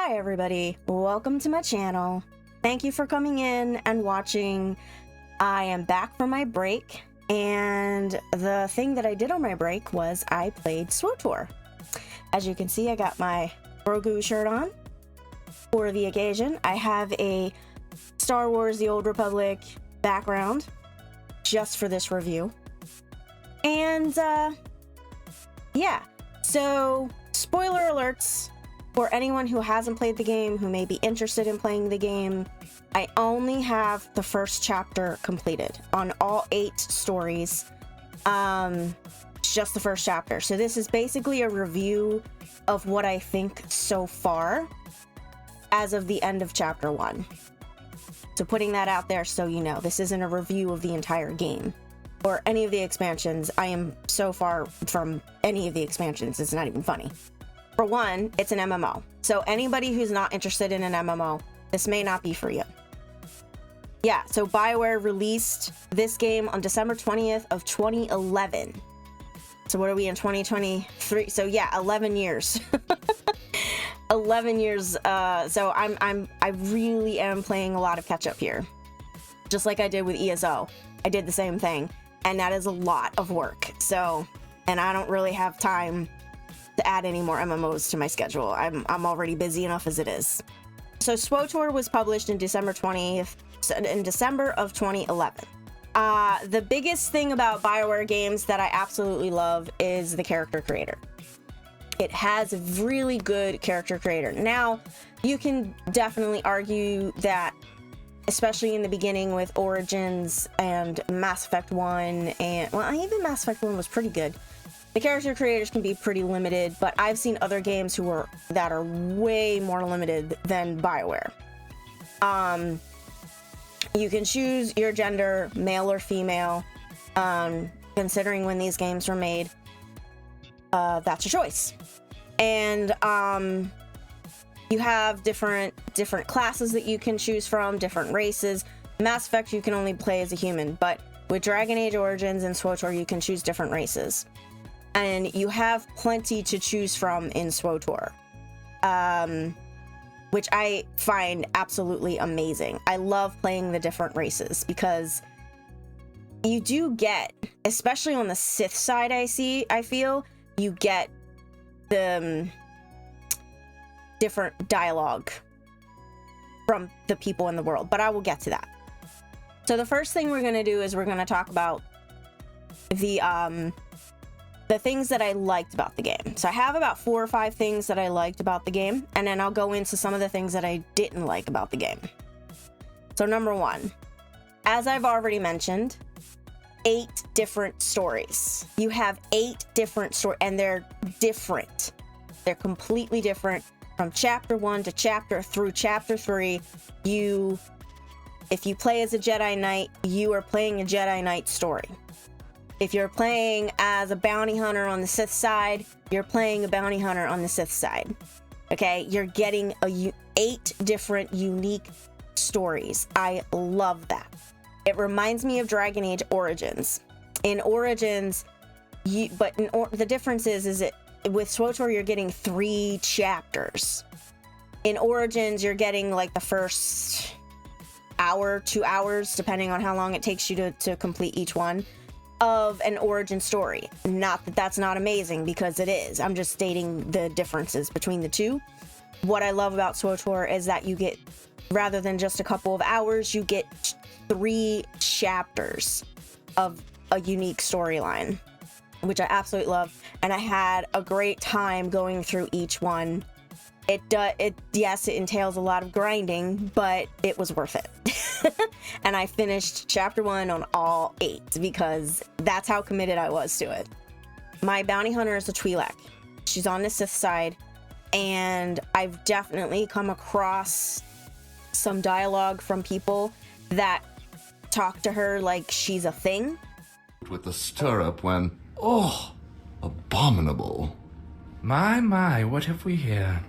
Hi everybody, welcome to my channel. Thank you for coming in and watching. I am back from my break, and the thing that I did on my break was I played Swtor. As you can see, I got my Grogu shirt on for the occasion. I have a Star Wars The Old Republic background just for this review. And yeah, so spoiler alerts for anyone who hasn't played the game, who may be interested in playing the game. I only have the first chapter completed on all 8 stories. Just the first chapter. So this is basically a review of what I think so far as of the end of chapter 1. So putting that out there so you know, this isn't a review of the entire game or any of the expansions. I am so far from any of the expansions, it's not even funny. For one, it's an MMO. So anybody who's not interested in an MMO, this may not be for you. Yeah, so BioWare released this game on December 20th of 2011. So what are we in 2023? So yeah, 11 years. 11 years. So I really am playing a lot of catch up here. Just like I did with ESO. I did the same thing. And that is a lot of work. So, and I don't really have time to add any more MMOs to my schedule. I'm already busy enough as it is. So Swtor was published in December of 2011. The biggest thing about BioWare games that I absolutely love is the character creator. It has a really good character creator. Now, you can definitely argue that, especially in the beginning with Origins and Mass Effect 1, and well, even Mass Effect 1 was pretty good. The character creators can be pretty limited, but I've seen other games that are way more limited than BioWare. You can choose your gender, male or female, considering when these games were made. That's your choice. And you have different classes that you can choose from, different races. Mass Effect, you can only play as a human, but with Dragon Age Origins and Swtor, you can choose different races. And you have plenty to choose from in Swtor, which I find absolutely amazing. I love playing the different races because you do get, especially on the Sith side, I feel, you get the different dialogue from the people in the world, but I will get to that. So the first thing we're going to do is we're going to talk about the things that I liked about the game. So I have about 4 or 5 things that I liked about the game, and then I'll go into some of the things that I didn't like about the game. So number 1, as I've already mentioned, 8 different stories. You have 8 different stories, and they're different. They're completely different from chapter 1 to chapter through chapter 3. If you play as a Jedi Knight, you are playing a Jedi Knight story. If you're playing as a bounty hunter on the Sith side, you're playing a bounty hunter on the Sith side. Okay, you're getting 8 different unique stories. I love that. It reminds me of Dragon Age Origins. In Origins, the difference is that with Swtor, you're getting 3 chapters. In Origins, you're getting like the first hour, 2 hours, depending on how long it takes you to complete each one of an origin story. Not that that's not amazing, because it is. I'm just stating the differences between the two. What I love about Swtor is that you get, rather than just a couple of hours, you get 3 chapters of a unique storyline, which I absolutely love. And I had a great time going through each one. Yes, it entails a lot of grinding, but it was worth it. And I finished chapter 1 on all 8 because that's how committed I was to it. My bounty hunter is a Twi'lek. She's on the Sith side, and I've definitely come across some dialogue from people that talk to her like she's a thing. With the stirrup when, oh, abominable. My, what have we here?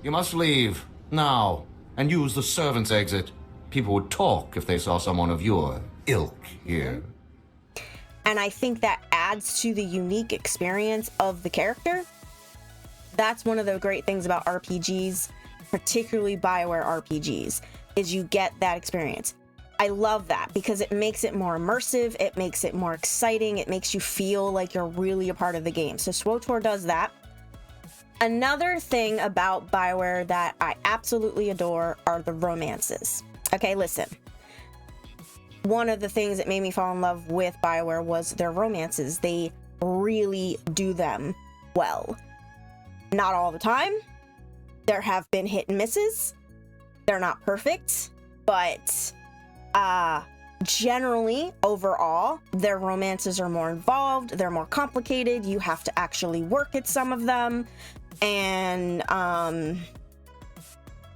You must leave, now, and use the servant's exit. People would talk if they saw someone of your ilk here. And I think that adds to the unique experience of the character. That's one of the great things about RPGs particularly BioWare RPGs, is you get that experience. I love that because it makes it more immersive, it makes it more exciting, it makes you feel like you're really a part of the game. So Swtor does that. Another thing about BioWare that I absolutely adore are the romances. Okay, listen. One of the things that made me fall in love with BioWare was their romances. They really do them well. Not all the time. There have been hit and misses. They're not perfect, but generally, overall, their romances are more involved. They're more complicated. You have to actually work at some of them and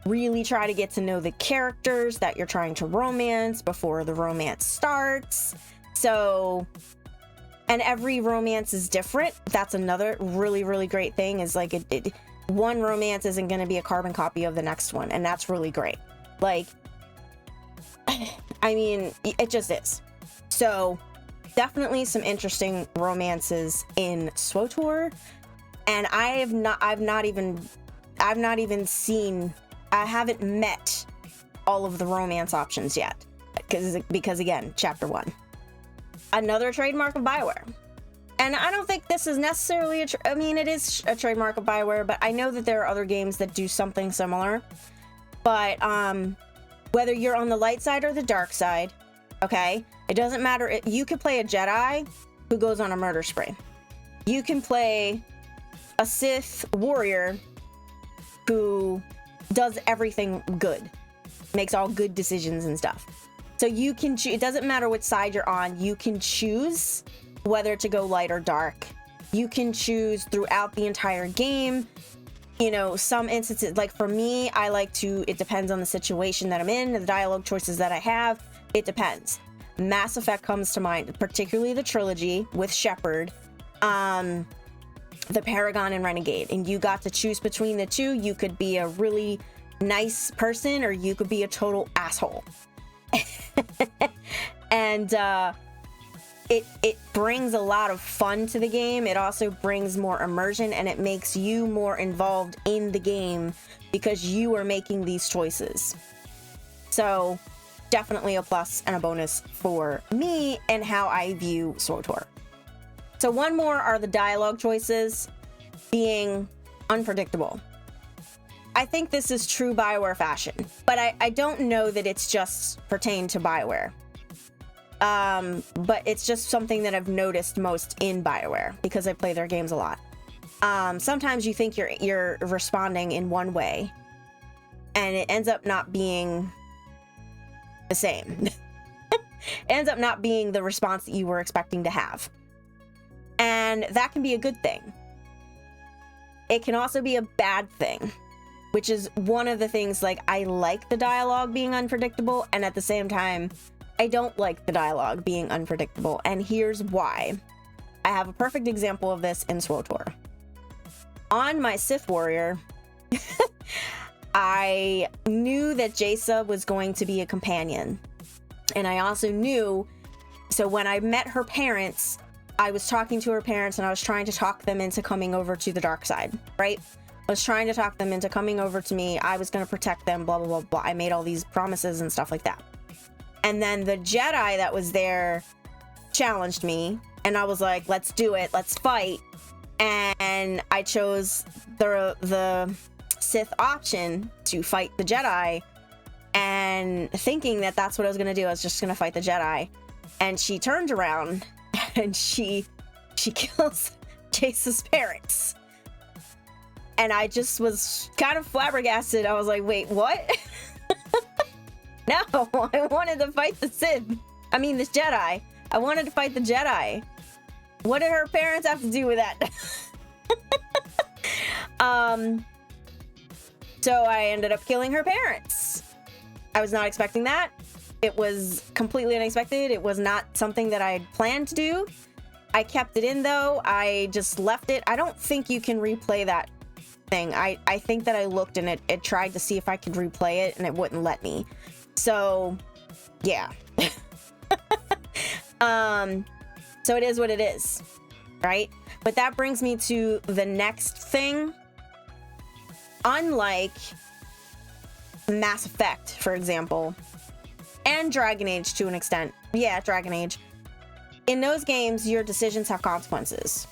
really try to get to know the characters that you're trying to romance before the romance starts. So, and every romance is different. That's another really, really great thing is like one romance isn't going to be a carbon copy of the next one. And that's really great. Like, I mean, it just is. So definitely some interesting romances in Swtor. And I haven't met all of the romance options yet. Because again, chapter 1. Another trademark of BioWare. And I don't think this is necessarily it is a trademark of BioWare, but I know that there are other games that do something similar. But whether you're on the light side or the dark side, okay, it doesn't matter. You could play a Jedi who goes on a murder spree. You can play a Sith warrior who does everything good, makes all good decisions and stuff. So you can it doesn't matter which side you're on, you can choose whether to go light or dark. You can choose throughout the entire game. You know, some instances, like for me, I like to, it depends on the situation that I'm in, the dialogue choices that I have, it depends. Mass Effect comes to mind, particularly the trilogy with Shepard, the Paragon and Renegade, and you got to choose between the two. You could be a really nice person or you could be a total asshole. And it brings a lot of fun to the game. It also brings more immersion and it makes you more involved in the game because you are making these choices. So definitely a plus and a bonus for me and how I view Swtor. So one more are the dialogue choices being unpredictable. I think this is true BioWare fashion, but I don't know that it's just pertained to BioWare. But it's just something that I've noticed most in BioWare because I play their games a lot. Sometimes you think you're responding in one way and it ends up not being the same. It ends up not being the response that you were expecting to have. And that can be a good thing. It can also be a bad thing, which is one of the things, like, I like the dialogue being unpredictable, and at the same time, I don't like the dialogue being unpredictable, and here's why. I have a perfect example of this in Swtor. On my Sith warrior, I knew that Jaisa was going to be a companion, and I also knew, so when I met her parents, I was talking to her parents and I was trying to talk them into coming over to the dark side, right? I was trying to talk them into coming over to me. I was going to protect them, blah, blah, blah, blah. I made all these promises and stuff like that. And then the Jedi that was there challenged me and I was like, let's do it. Let's fight. And I chose the Sith option to fight the Jedi, and thinking that that's what I was going to do. I was just going to fight the Jedi. And she turned around and she kills Jaisa's parents. And I just was kind of flabbergasted. I was like, wait, what? No, I wanted to fight the Sith. I mean, this Jedi. I wanted to fight the Jedi. What did her parents have to do with that? So I ended up killing her parents. I was not expecting that. It was completely unexpected. It was not something that I had planned to do. I kept it in though. I just left it. I don't think you can replay that thing. I think that I looked and it tried to see if I could replay it and it wouldn't let me. So yeah. So it is what it is, right? But that brings me to the next thing. Unlike Mass Effect, for example, and Dragon Age to an extent. Yeah, Dragon Age. In those games, your decisions have consequences.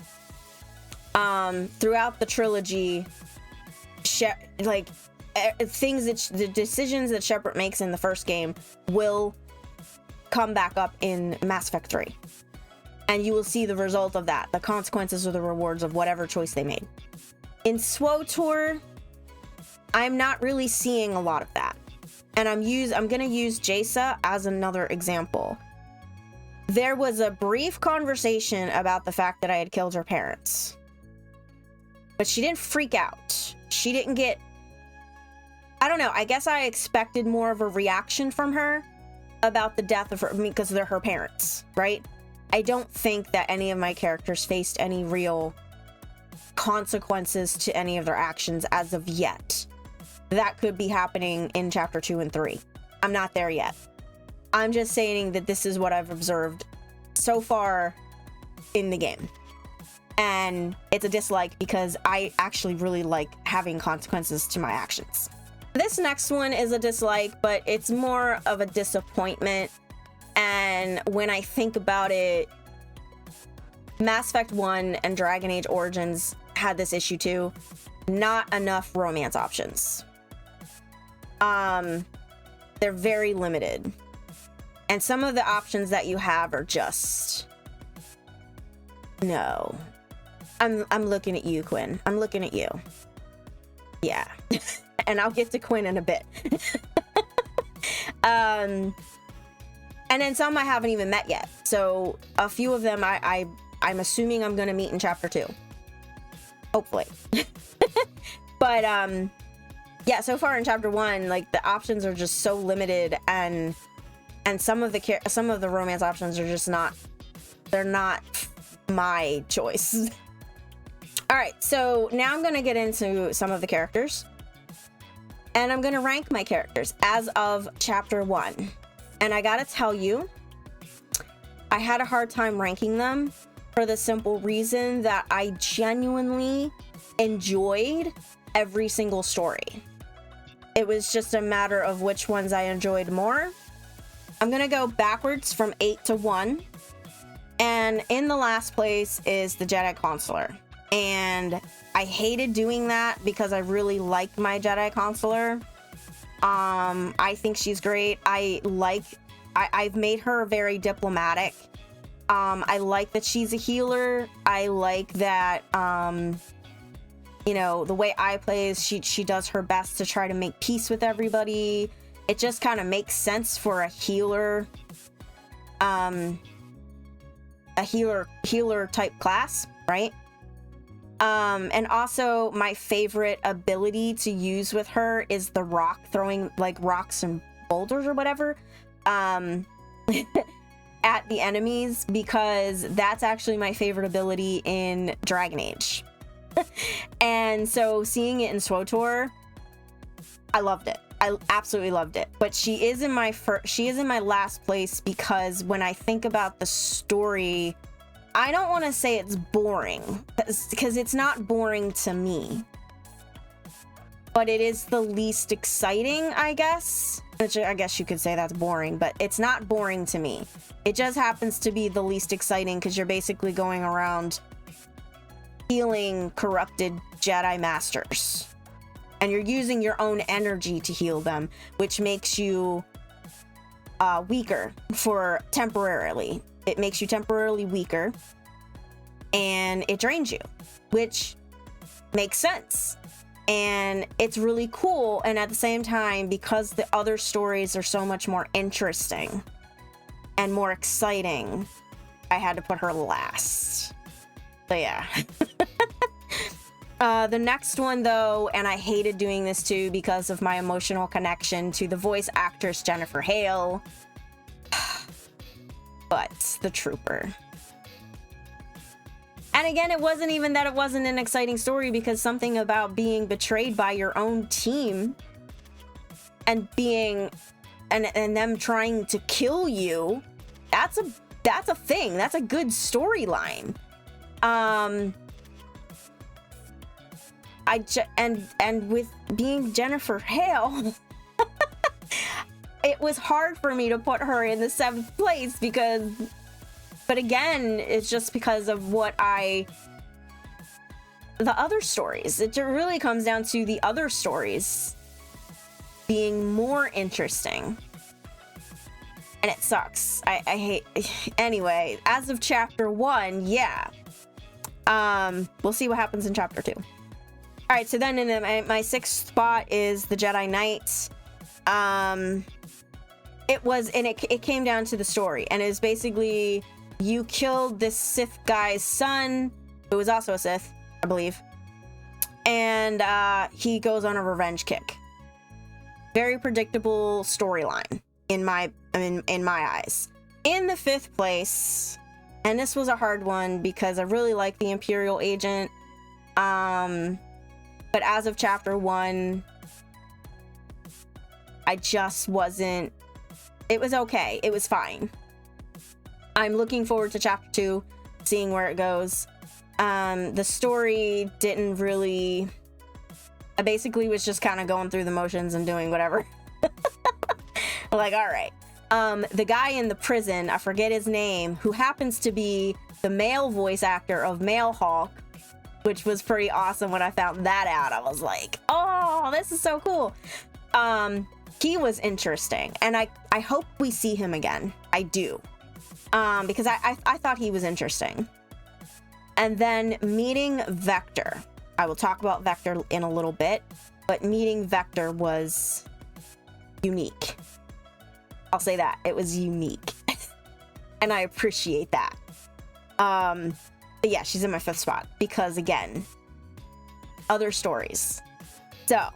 Throughout the trilogy, the decisions that Shepard makes in the first game will come back up in Mass Effect 3. And you will see the result of that, the consequences or the rewards of whatever choice they made. In Swtor, I'm not really seeing a lot of that. And I'm gonna use Jaisa as another example. There was a brief conversation about the fact that I had killed her parents. But she didn't freak out. She didn't get... I don't know, I guess I expected more of a reaction from her about the death of her, because they're her parents, right? I don't think that any of my characters faced any real consequences to any of their actions as of yet. That could be happening in chapter 2 and 3. I'm not there yet. I'm just saying that this is what I've observed so far in the game. And it's a dislike because I actually really like having consequences to my actions. This next one is a dislike, but it's more of a disappointment. And when I think about it, Mass Effect 1 and Dragon Age Origins had this issue too. Not enough romance options. They're very limited. And some of the options that you have are just... No. I'm looking at you, Quinn. I'm looking at you. Yeah. And I'll get to Quinn in a bit. And then some I haven't even met yet. So a few of them I'm assuming I'm gonna meet in chapter 2. Hopefully. But yeah, so far in chapter 1, like the options are just so limited, and some of the romance options are just not, they're not my choice. All right, so now I'm gonna get into some of the characters, and I'm gonna rank my characters as of chapter 1. And I gotta tell you, I had a hard time ranking them for the simple reason that I genuinely enjoyed every single story. It was just a matter of which ones I enjoyed more. I'm gonna go backwards from 8 to 1. And in the last place is the Jedi Consular. And I hated doing that because I really liked my Jedi Consular. I think she's great. I've made her very diplomatic. I like that she's a healer. I like that, you know, the way I play is she does her best to try to make peace with everybody. It just kind of makes sense for a healer type class, right? And also my favorite ability to use with her is the rock throwing, like rocks and boulders or whatever, at the enemies, because that's actually my favorite ability in Dragon Age. And so seeing it in Swtor, I loved it. I absolutely loved it. But she is in my last place because when I think about the story, I don't want to say it's boring, because it's not boring to me, but it is the least exciting, I guess. Which I guess you could say that's boring, but it's not boring to me. It just happens to be the least exciting because you're basically going around healing corrupted Jedi Masters. And you're using your own energy to heal them, which makes you weaker for temporarily. It makes you temporarily weaker, and it drains you, which makes sense. And it's really cool, and at the same time, because the other stories are so much more interesting and more exciting, I had to put her last. But yeah. The next one, though, and I hated doing this too because of my emotional connection to the voice actress Jennifer Hale, but the Trooper. And again, it wasn't even that it wasn't an exciting story, because something about being betrayed by your own team and being and them trying to kill you, that's a thing. That's a good storyline. And with being Jennifer Hale, it was hard for me to put her in the 7th place because, but again, it's just because of the other stories. It really comes down to the other stories being more interesting. And it sucks. I hate, anyway, as of chapter 1, yeah. We'll see what happens in chapter 2. All right, so then in my 6th spot is the Jedi Knight. It came down to the story, and it was basically you killed this Sith guy's son, who was also a Sith, I believe, and he goes on a revenge kick. Very predictable storyline in my eyes. In the 5th place, and this was a hard one because I really like the Imperial agent, but as of chapter 1, I just wasn't. It was okay. It was fine. I'm looking forward to chapter 2, seeing where it goes. The story didn't really. I basically was just kind of going through the motions and doing whatever. Like, all right. The guy in the prison, I forget his name, who happens to be the male voice actor of Male Hawk, which was pretty awesome when I found that out. I was like, oh, this is so cool. He was interesting, and I hope we see him again. I do. Because I thought he was interesting. And then meeting Vector. I will talk about Vector in a little bit, but meeting Vector was unique. I'll say that. It was unique. And I appreciate that. But yeah, she's in my 5th spot because, again, other stories. So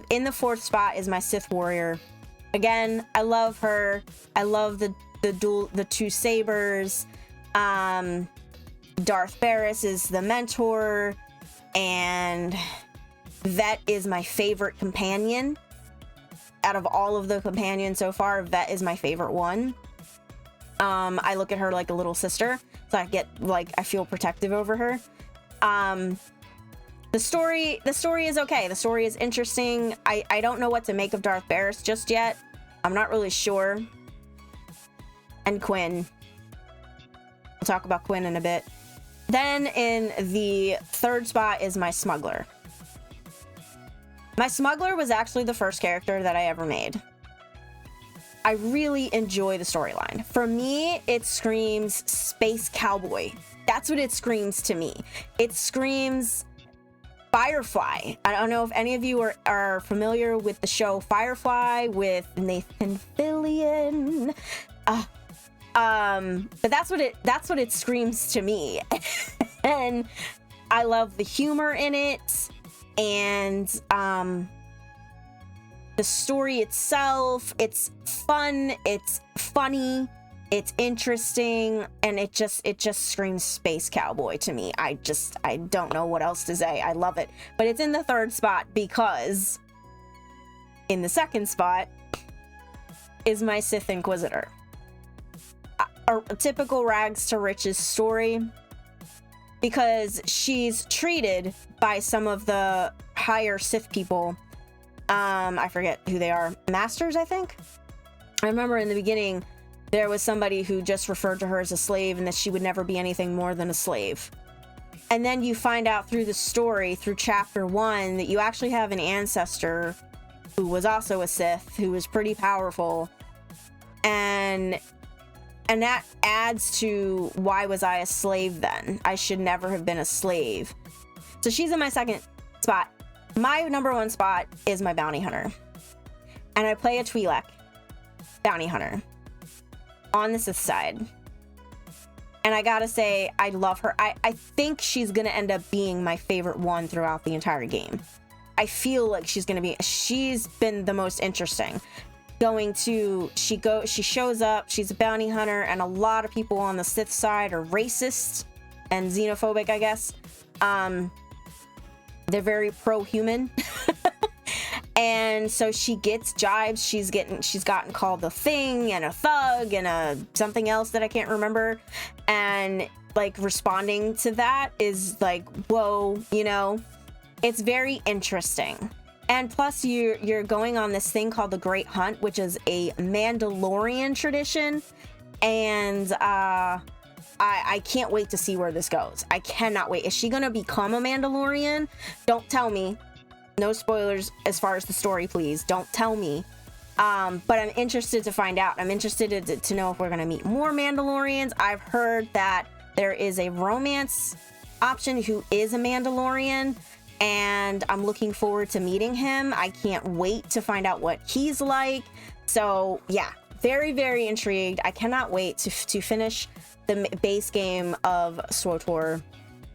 in the 4th spot is my Sith warrior. Again, I love her. I love the 2 sabers. Darth Barris is the mentor, and Vet is my favorite companion. Out of all of the companions so far, Vet is my favorite one. I look at her like a little sister, so I feel protective over her. The story is okay. The story is interesting. I don't know what to make of Darth Barris just yet. I'm not really sure. And Quinn. We'll talk about Quinn in a bit. Then in the 3rd spot is my smuggler. My smuggler was actually the first character that I ever made. I really enjoy the storyline. For me, it screams space cowboy. That's what it screams to me. It screams Firefly. I don't know if any of you are familiar with the show Firefly with Nathan Fillion. But that's what it screams to me. And I love the humor in it, and the story itself. It's fun, it's funny, it's interesting, and it just screams space cowboy to me. I don't know what else to say. I love it. But it's in the 3rd spot because in the 2nd spot is my Sith Inquisitor. A typical rags to riches story, because she's treated by some of the higher Sith people. I forget who they are. Masters, I think. I remember in the beginning there was somebody who just referred to her as a slave and that she would never be anything more than a slave. And then you find out through the story, through chapter 1, that you actually have an ancestor who was also a Sith, who was pretty powerful. And that adds to, why was I a slave then? I should never have been a slave. So she's in my 2nd spot. My number 1 spot is my bounty hunter. And I play a Twi'lek bounty hunter on the Sith side. And I gotta say, I love her. I think she's gonna end up being my favorite one throughout the entire game. I feel like she's been the most interesting. She shows up, she's a bounty hunter, and a lot of people on the Sith side are racist and xenophobic, I guess. They're very pro-human. And so she gets jibes. She's gotten called a thing and a thug and something else that I can't remember. And like responding to that is like, whoa, it's very interesting. And plus, you're going on this thing called the Great Hunt, which is a Mandalorian tradition, and I can't wait to see where this goes. I cannot wait. Is she gonna become a Mandalorian? Don't tell me. No spoilers as far as the story, please. Don't tell me. But I'm interested to find out. I'm interested to know if we're gonna meet more Mandalorians. I've heard that there is a romance option who is a Mandalorian, and I'm looking forward to meeting him. I can't wait to find out what he's like. So yeah, very, very intrigued. I cannot wait to finish the base game of Swtor.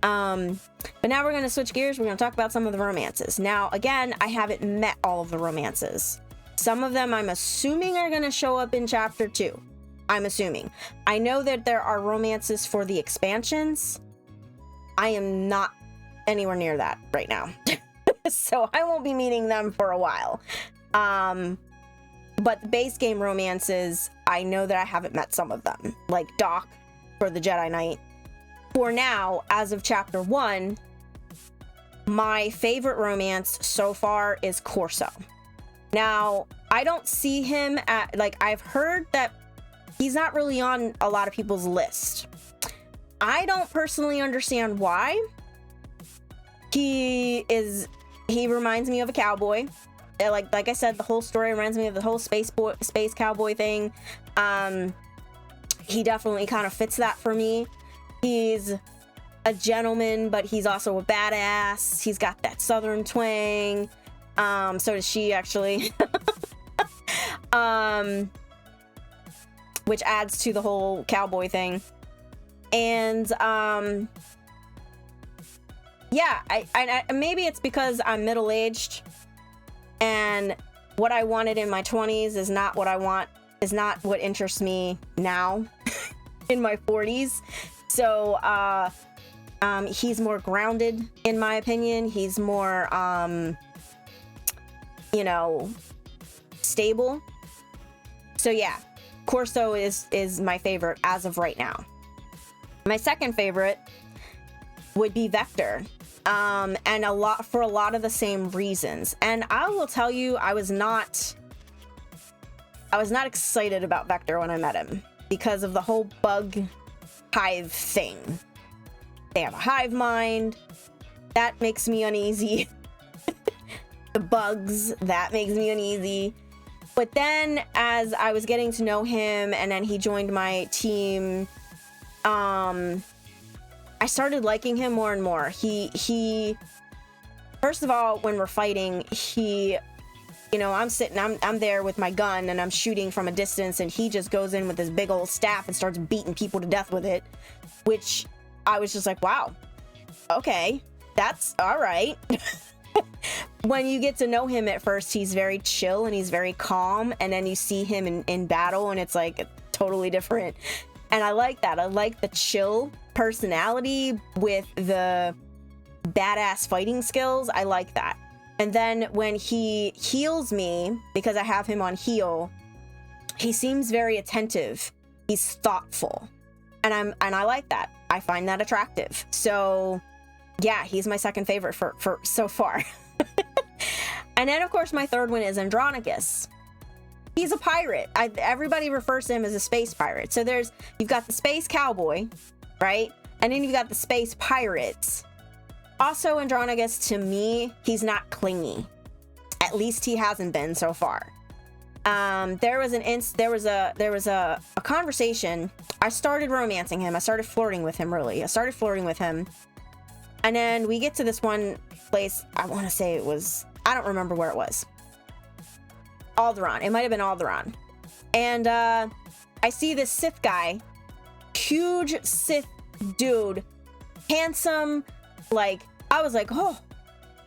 But now we're going to switch gears. We're going to talk about some of the romances. Now, again, I haven't met all of the romances. Some of them I'm assuming are going to show up in chapter 2. I'm assuming. I know that there are romances for the expansions. I am not anywhere near that right now. So I won't be meeting them for a while. But the base game romances, I know that I haven't met some of them. Like Doc for the Jedi Knight. For now, as of chapter 1, my favorite romance so far is Corso. Now, I don't see him at, like, I've heard that he's not really on a lot of people's list. I don't personally understand why. He reminds me of a cowboy. Like I said, the whole story reminds me of the whole space cowboy thing. He definitely kind of fits that for me. He's a gentleman, but he's also a badass. He's got that southern twang. So does she, actually. Which adds to the whole cowboy thing. And yeah, I maybe it's because I'm middle-aged and what I wanted in my 20s is not what I want, is not what interests me now in my 40s. So he's more grounded, in my opinion. He's more stable. So yeah, Corso is my favorite as of right now. My second favorite would be Vector, and for a lot of the same reasons. And I will tell you, I was not excited about Vector when I met him because of the whole bug hive thing. They have a hive mind. That makes me uneasy. The bugs, that makes me uneasy. But then as I was getting to know him and then he joined my team, I started liking him more and more. He first of all, when we're fighting, I'm there with my gun and I'm shooting from a distance and he just goes in with his big old staff and starts beating people to death with it, which I was just like, wow, okay, that's all right. When you get to know him at first, he's very chill and he's very calm, and then you see him in battle and it's like totally different. And I like that. I like the chill personality with the badass fighting skills. I like that. And then when he heals me, because I have him on heal, he seems very attentive. He's thoughtful. And I like that. I find that attractive. So yeah, he's my second favorite for so far. And then of course my third one is Andronicus. He's a pirate. Everybody refers to him as a space pirate. So you've got the space cowboy, right? And then you've got the space pirates. Also, Andronicus, to me, he's not clingy. At least he hasn't been so far. There was a conversation. I started romancing him. I started flirting with him, really. And then we get to this one place. I want to say it was, I don't remember where it was. Alderaan. It might have been Alderaan. And I see this Sith guy, huge Sith dude, handsome, like, I was like, oh.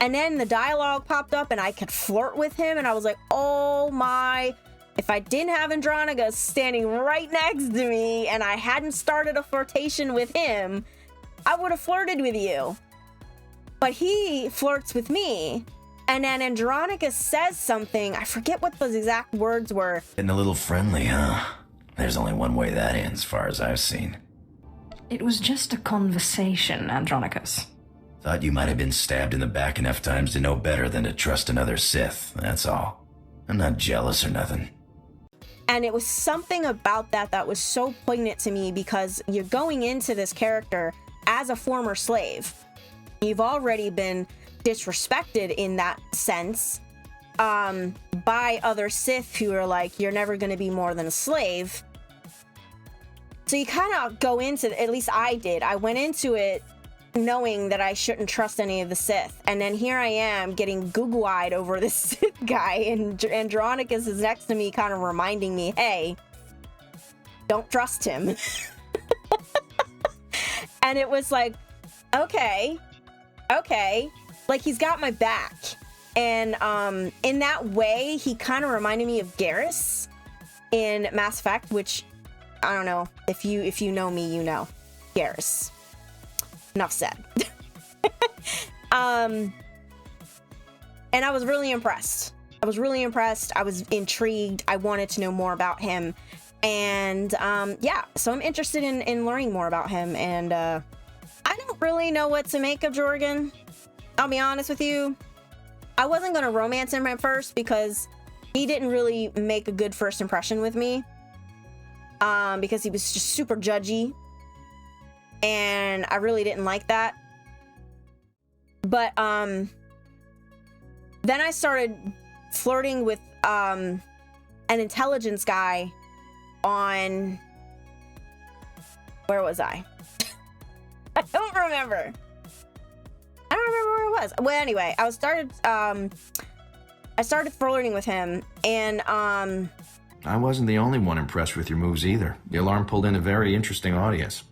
And then the dialogue popped up and I could flirt with him, and I was like, oh my, if I didn't have Andronicus standing right next to me and I hadn't started a flirtation with him, I would have flirted with you. But he flirts with me. And then Andronicus says something. I forget what those exact words were. Getting a little friendly, huh? There's only one way that ends, as far as I've seen. It was just a conversation, Andronicus. Thought you might have been stabbed in the back enough times to know better than to trust another Sith, that's all. I'm not jealous or nothing. And it was something about that was so poignant to me, because you're going into this character as a former slave. You've already been disrespected in that sense by other Sith who are like, you're never going to be more than a slave. So you kind of go into, at least I did, I went into it knowing that I shouldn't trust any of the Sith. And then here I am getting Google-eyed over this Sith guy, and Andronicus is next to me kind of reminding me, hey, don't trust him. And it was like, okay, like he's got my back. And in that way, he kind of reminded me of Garrus in Mass Effect, which, I don't know, if you know me, you know. Garrus. Enough said. And I was really impressed. I was intrigued. I wanted to know more about him. And yeah, so I'm interested in learning more about him. And I don't really know what to make of Jorgen. I'll be honest with you. I wasn't going to romance him at first because he didn't really make a good first impression with me. Because he was just super judgy. And I really didn't like that. But then I started flirting with an intelligence guy on, where was I? I don't remember where it was. Well, anyway, I started flirting with him, and I wasn't the only one impressed with your moves either. The alarm pulled in a very interesting audience.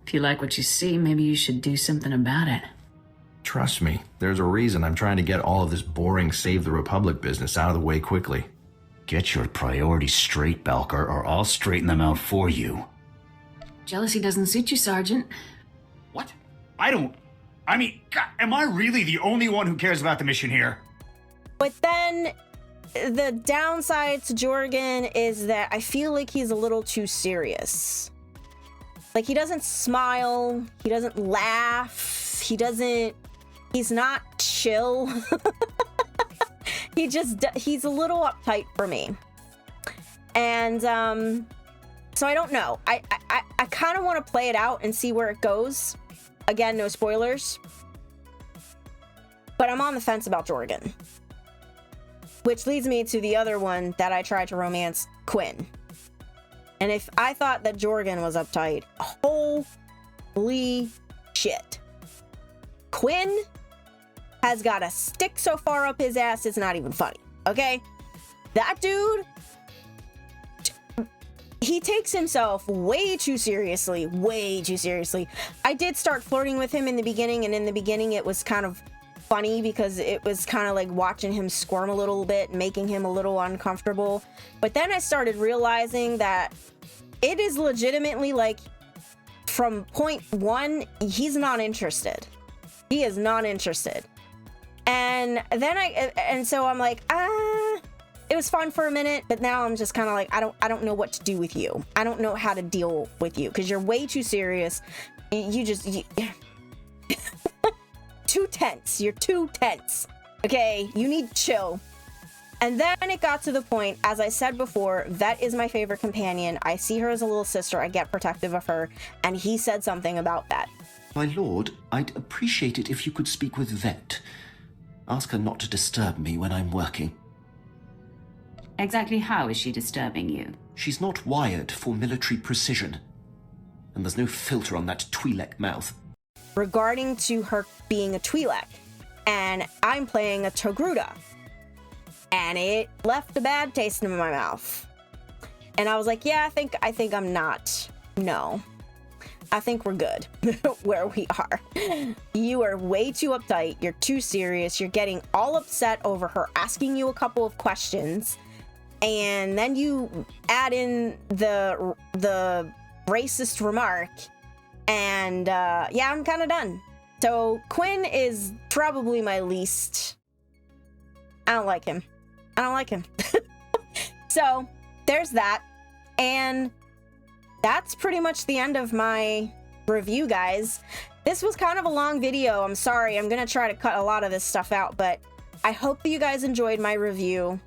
If you like what you see, maybe you should do something about it. Trust me, there's a reason I'm trying to get all of this boring Save the Republic business out of the way quickly. Get your priorities straight, Balker, or I'll straighten them out for you. Jealousy doesn't suit you, Sergeant. What? I mean, God, am I really the only one who cares about the mission here? But then the downside to Jorgen is that I feel like he's a little too serious. Like, he doesn't smile, he doesn't laugh, he's not chill. He's a little uptight for me. And so I don't know. I kind of want to play it out and see where it goes. Again, no spoilers. But I'm on the fence about Jorgen. Which leads me to the other one that I tried to romance, Quinn. And if I thought that Jorgen was uptight, holy shit. Quinn has got a stick so far up his ass, it's not even funny, okay? That dude, he takes himself way too seriously. I did start flirting with him in the beginning, and in the beginning it was kind of funny because it was kind of like watching him squirm a little bit, making him a little uncomfortable. But then I started realizing that it is legitimately like, from point one, he's not interested. He is not interested. And then so I'm like, it was fun for a minute, but now I'm just kind of like, I don't know what to do with you. I don't know how to deal with you because you're way too serious. Too tense. You're too tense. Okay, you need to chill. And then it got to the point, as I said before, Vet is my favorite companion. I see her as a little sister. I get protective of her. And he said something about that. My lord, I'd appreciate it if you could speak with Vet. Ask her not to disturb me when I'm working. Exactly how is she disturbing you? She's not wired for military precision. And there's no filter on that Twi'lek mouth. Regarding to her being a Twi'lek, and I'm playing a Togruta, and it left a bad taste in my mouth. And I was like, yeah, I think I'm not. No, I think we're good where we are. You are way too uptight. You're too serious. You're getting all upset over her asking you a couple of questions, and then you add in the racist remark. And yeah, I'm kind of done. So Quinn is probably my least. I don't like him. So there's that. And that's pretty much the end of my review, guys. This was kind of a long video. I'm sorry. I'm going to try to cut a lot of this stuff out, but I hope that you guys enjoyed my review.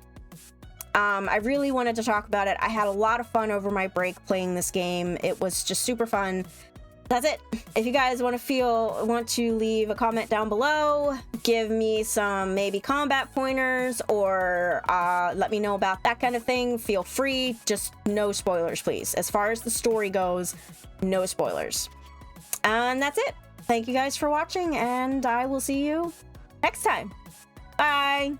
I really wanted to talk about it. I had a lot of fun over my break playing this game. It was just super fun. That's it. If you guys want to leave a comment down below, give me some maybe combat pointers, or let me know about that kind of thing, feel free. Just no spoilers, please. As far as the story goes, no spoilers. And that's it. Thank you guys for watching, and I will see you next time. Bye.